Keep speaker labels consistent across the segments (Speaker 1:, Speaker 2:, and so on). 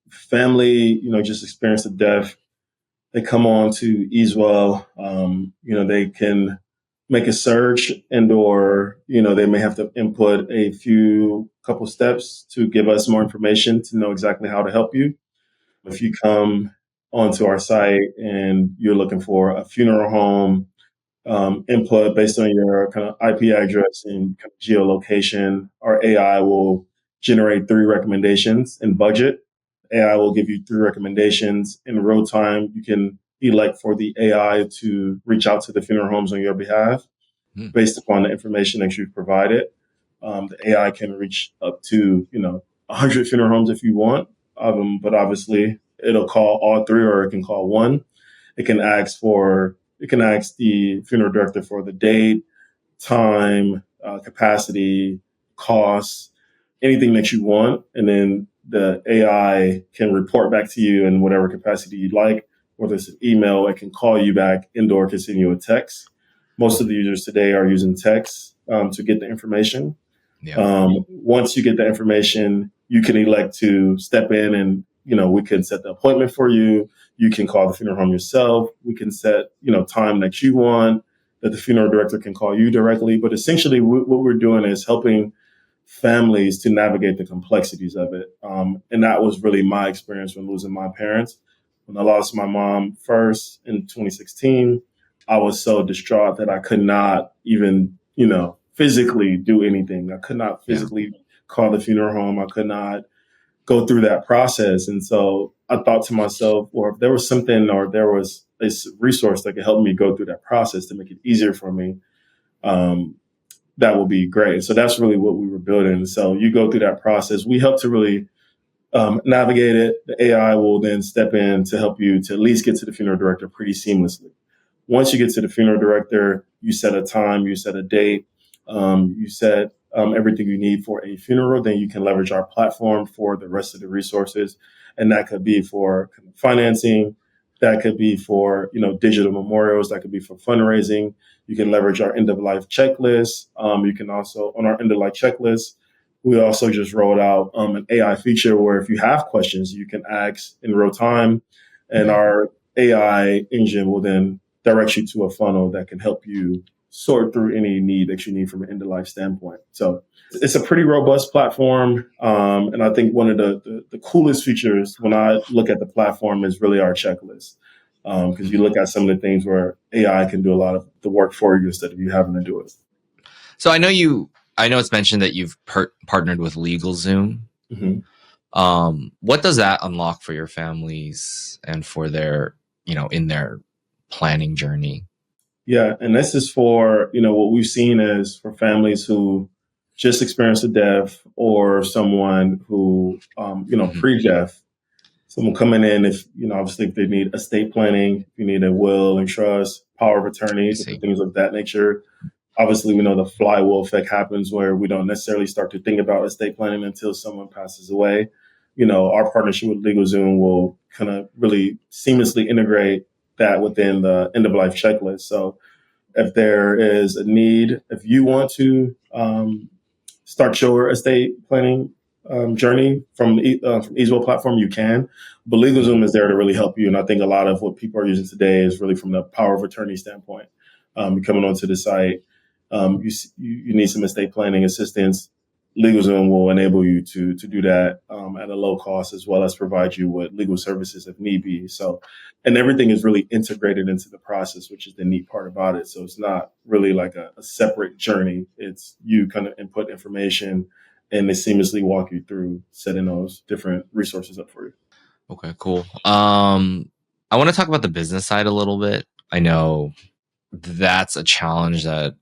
Speaker 1: family, just experienced a death, they come on to Eazewell. They can make a search or, they may have to input a couple steps to give us more information to know exactly how to help you. If you come onto our site and you're looking for a funeral home, input based on your kind of IP address and kind of geolocation, our AI will generate 3 recommendations in budget. AI will give you 3 recommendations in real time. You can elect for the AI to reach out to the funeral homes on your behalf based upon the information that you've provided. The AI can reach up to 100 funeral homes if you want, but obviously it'll call all 3 or it can call one. It can ask the funeral director for the date, time, capacity, costs, anything that you want, and then the AI can report back to you in whatever capacity you'd like. Whether it's an email, it can call you back, and/or can send you a text. Most of the users today are using text to get the information.
Speaker 2: Yeah.
Speaker 1: Once you get the information, you can elect to step in and, we can set the appointment for you. You can call the funeral home yourself. We can set, time that you want, that the funeral director can call you directly. But essentially what we're doing is helping families to navigate the complexities of it. And that was really my experience when losing my parents. When I lost my mom first in 2016, I was so distraught that I could not even, physically do anything. I could not physically call the funeral home. I could not go through that process. And so I thought to myself, or if there was something or there was a resource that could help me go through that process to make it easier for me, that would be great. So that's really what we were building. So you go through that process. We help to really navigate it. The AI will then step in to help you to at least get to the funeral director pretty seamlessly. Once you get to the funeral director, you set a time, you set a date, you set everything you need for a funeral. Then you can leverage our platform for the rest of the resources. And that could be for financing. That could be for, digital memorials. That could be for fundraising. You can leverage our end-of-life checklist. You can also, on our end-of-life checklist, we also just rolled out an AI feature where if you have questions, you can ask in real time. And our AI engine will then direct you to a funnel that can help you sort through any need that you need from an end-of-life standpoint. So it's a pretty robust platform. And I think one of the coolest features when I look at the platform is really our checklist. Because you look at some of the things where AI can do a lot of the work for you instead of you having to do it.
Speaker 2: So I know it's mentioned that you've partnered with LegalZoom.
Speaker 1: Mm-hmm.
Speaker 2: What does that unlock for your families and for their, in their planning journey?
Speaker 1: Yeah. And this is for, what we've seen is for families who just experienced a death or someone who, pre-death, someone coming in, if, obviously if they need estate planning, if you need a will and trust, power of attorney, different things of that nature. Obviously, we know the flywheel effect happens where we don't necessarily start to think about estate planning until someone passes away. Our partnership with LegalZoom will kind of really seamlessly integrate that within the end-of-life checklist. So if there is a need, if you want to start your estate planning journey from Eazewell platform, you can. But LegalZoom is there to really help you. And I think a lot of what people are using today is really from the power of attorney standpoint. You're coming onto the site, you need some estate planning assistance. LegalZoom will enable you to do that at a low cost, as well as provide you with legal services if need be. So, and everything is really integrated into the process, which is the neat part about it. So it's not really like a separate journey. It's you kind of input information and they seamlessly walk you through setting those different resources up for you.
Speaker 2: Okay, cool. I want to talk about the business side a little bit. I know that's a challenge that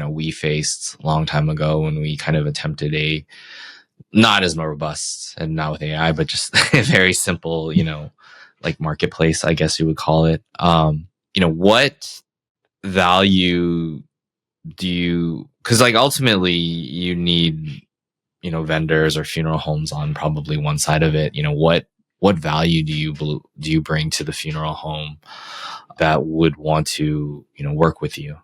Speaker 2: we faced a long time ago when we kind of attempted a not as robust and not with AI, but just a very simple, like marketplace, I guess you would call it. What value do you, because like ultimately you need, vendors or funeral homes on probably one side of it. What value do you bring to the funeral home that would want to, work with you?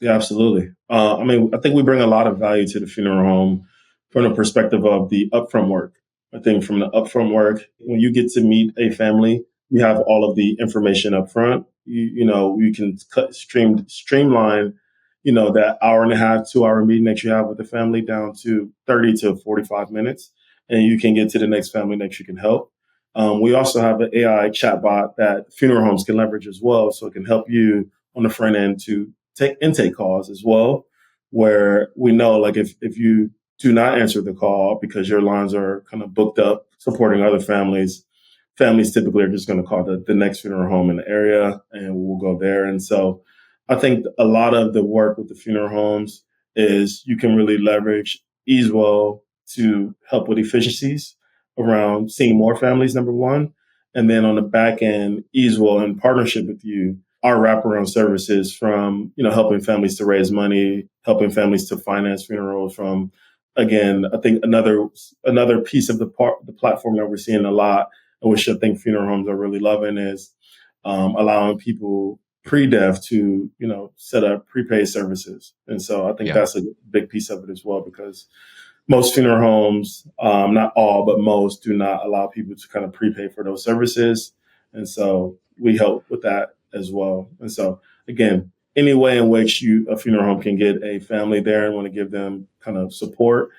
Speaker 1: Yeah, absolutely. I think we bring a lot of value to the funeral home from the perspective of the upfront work. I think from the upfront work, when you get to meet a family, you have all of the information up front. You can streamline, that hour and a half, 2 hour meeting that you have with the family down to 30 to 45 minutes. And you can get to the next family that you can help. We also have an AI chatbot that funeral homes can leverage as well. So it can help you on the front end to take intake calls as well, where we know like if you do not answer the call because your lines are kind of booked up supporting other families, families typically are just going to call the next funeral home in the area and we'll go there. And so I think a lot of the work with the funeral homes is you can really leverage Eazewell to help with efficiencies around seeing more families, number one. And then on the back end, Eazewell in partnership with you, our wraparound services from, helping families to raise money, helping families to finance funerals from, again, I think another piece of the platform that we're seeing a lot, which I think funeral homes are really loving, is allowing people pre-death to set up prepaid services, and so I think
Speaker 2: Yeah.
Speaker 1: that's a big piece of it as well because most funeral homes, not all, but most, do not allow people to kind of prepay for those services. And so we help with that as well. And so, again, any way in which a funeral home can get a family there and want to give them kind of support,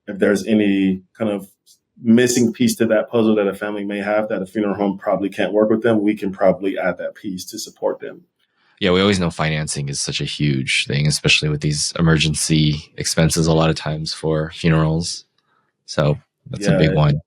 Speaker 1: if there's any kind of missing piece to that puzzle that a family may have that a funeral home probably can't work with them, we can probably add that piece to support them.
Speaker 2: Yeah, we always know financing is such a huge thing, especially with these emergency expenses a lot of times for funerals. So that's a big
Speaker 1: Yeah,
Speaker 2: one.